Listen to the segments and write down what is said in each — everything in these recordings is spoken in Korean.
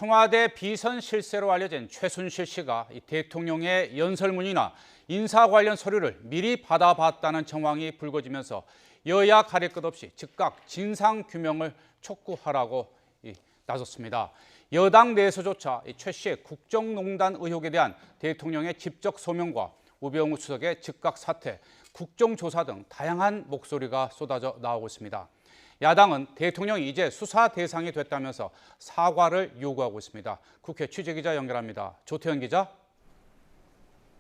청와대 비선 실세로 알려진 최순실 씨가 대통령의 연설문이나 인사 관련 서류를 미리 받아봤다는 정황이 불거지면서 여야 가릴 것 없이 즉각 진상규명을 촉구하라고 나섰습니다. 여당 내에서조차 최 씨의 국정농단 의혹에 대한 대통령의 직접 소명과 우병우 수석의 즉각 사퇴, 국정조사 등 다양한 목소리가 쏟아져 나오고 있습니다. 야당은 대통령이 이제 수사 대상이 됐다면서 사과를 요구하고 있습니다. 국회 취재기자 연결합니다. 조태현 기자.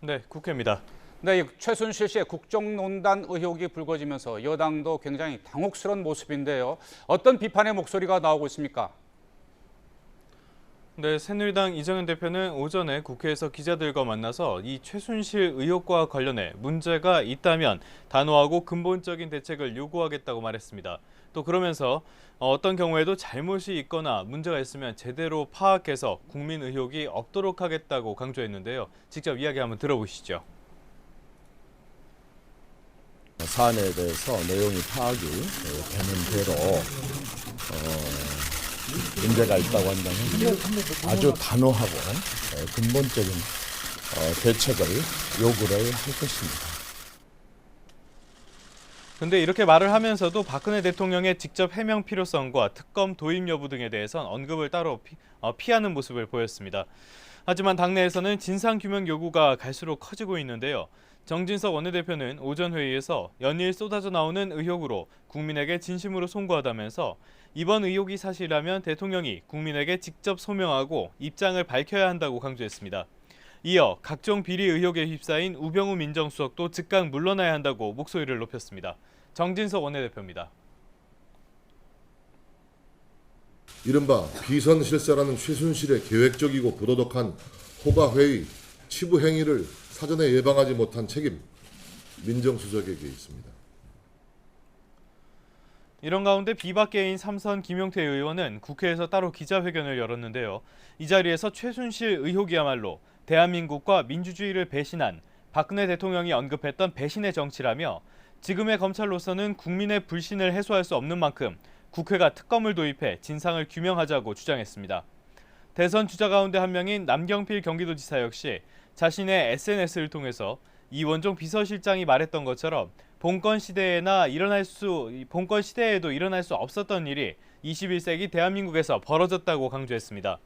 네, 국회입니다. 네, 최순실 씨의 국정농단 의혹이 불거지면서 여당도 굉장히 당혹스러운 모습인데요. 어떤 비판의 목소리가 나오고 있습니까? 네, 새누리당 이정현 대표는 오전에 국회에서 기자들과 만나서 이 최순실 의혹과 관련해 문제가 있다면 단호하고 근본적인 대책을 요구하겠다고 말했습니다. 또 그러면서 어떤 경우에도 잘못이 있거나 문제가 있으면 제대로 파악해서 국민 의혹이 없도록 하겠다고 강조했는데요. 직접 이야기 한번 들어보시죠. 사안에 대해서 내용이 파악이 되는 대로 문제가 있다고 한다면 아주 단호하고 근본적인 대책을 요구를 할 것입니다. 근데 이렇게 말을 하면서도 박근혜 대통령의 직접 해명 필요성과 특검 도입 여부 등에 대해선 언급을 따로 피하는 모습을 보였습니다. 하지만 당내에서는 진상규명 요구가 갈수록 커지고 있는데요. 정진석 원내대표는 오전 회의에서 연일 쏟아져 나오는 의혹으로 국민에게 진심으로 송구하다면서 이번 의혹이 사실이라면 대통령이 국민에게 직접 소명하고 입장을 밝혀야 한다고 강조했습니다. 이어 각종 비리 의혹에 휩싸인 우병우 민정수석도 즉각 물러나야 한다고 목소리를 높였습니다. 정진석 원내대표입니다. 이른바 비선 실세라는 최순실의 계획적이고 부도덕한 호가회의, 치부 행위를 사전에 예방하지 못한 책임 민정수석에게 있습니다. 이런 가운데 비박계인 삼선 김용태 의원은 국회에서 따로 기자회견을 열었는데요. 이 자리에서 최순실 의혹이야말로 대한민국과 민주주의를 배신한 박근혜 대통령이 언급했던 배신의 정치라며 지금의 검찰로서는 국민의 불신을 해소할 수 없는 만큼 국회가 특검을 도입해 진상을 규명하자고 주장했습니다. 대선 주자 가운데 한 명인 남경필 경기도지사 역시 자신의 SNS를 통해서 이원종 비서실장이 말했던 것처럼 본권 시대에도 일어날 수 없었던 일이 21세기 대한민국에서 벌어졌다고 강조했습니다.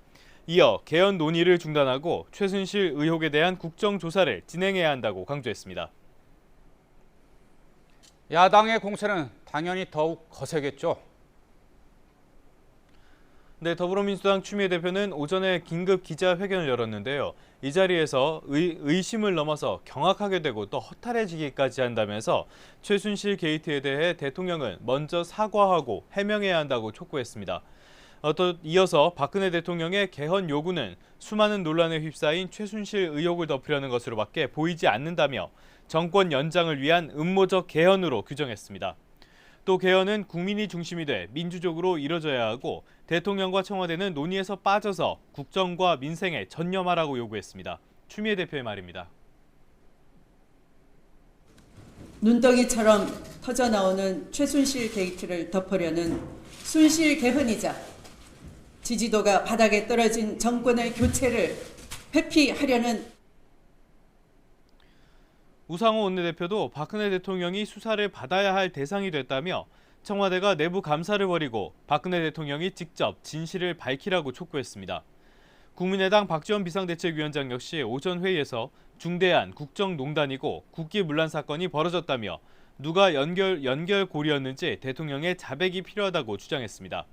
이어 개헌 논의를 중단하고 최순실 의혹에 대한 국정조사를 진행해야 한다고 강조했습니다. 야당의 공세는 당연히 더욱 거세겠죠. 네, 더불어민주당 추미애 대표는 오전에 긴급 기자회견을 열었는데요. 이 자리에서 의심을 넘어서 경악하게 되고 또 허탈해지기까지 한다면서 최순실 게이트에 대해 대통령은 먼저 사과하고 해명해야 한다고 촉구했습니다. 또 이어서 박근혜 대통령의 개헌 요구는 수많은 논란에 휩싸인 최순실 의혹을 덮으려는 것으로밖에 보이지 않는다며 정권 연장을 위한 음모적 개헌으로 규정했습니다. 또 개헌은 국민이 중심이 돼 민주적으로 이뤄져야 하고 대통령과 청와대는 논의에서 빠져서 국정과 민생에 전념하라고 요구했습니다. 추미애 대표의 말입니다. 눈덩이처럼 터져나오는 최순실 게이트를 덮으려는 순실 개헌이자 지지도가 바닥에 떨어진 정권의 교체를 회피하려는 우상호 원내대표도 박근혜 대통령이 수사를 받아야 할 대상이 됐다며 청와대가 내부 감사를 벌이고 박근혜 대통령이 직접 진실을 밝히라고 촉구했습니다. 국민의당 박지원 비상대책위원장 역시 오전 회의에서 중대한 국정농단이고 국기문란 사건이 벌어졌다며 누가 연결고리였는지 대통령의 자백이 필요하다고 주장했습니다.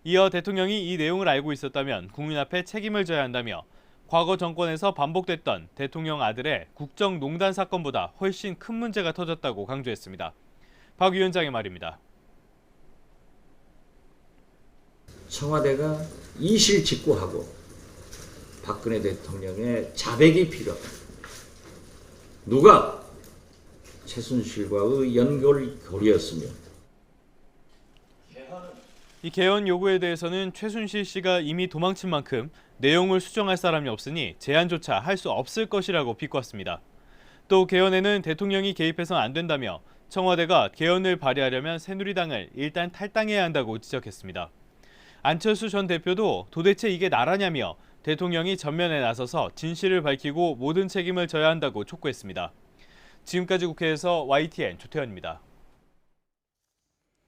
이어 대통령이 이 내용을 알고 있었다면 국민 앞에 책임을 져야 한다며 과거 정권에서 반복됐던 대통령 아들의 국정농단 사건보다 훨씬 큰 문제가 터졌다고 강조했습니다. 박 위원장의 말입니다. 청와대가 이실직고하고 박근혜 대통령의 자백이 필요하다. 누가 최순실과의 연결고리였으며 이 개헌 요구에 대해서는 최순실 씨가 이미 도망친 만큼 내용을 수정할 사람이 없으니 제안조차 할 수 없을 것이라고 비꼬았습니다. 또 개헌에는 대통령이 개입해서는 안 된다며 청와대가 개헌을 발의하려면 새누리당을 일단 탈당해야 한다고 지적했습니다. 안철수 전 대표도 도대체 이게 나라냐며 대통령이 전면에 나서서 진실을 밝히고 모든 책임을 져야 한다고 촉구했습니다. 지금까지 국회에서 YTN 조태현입니다.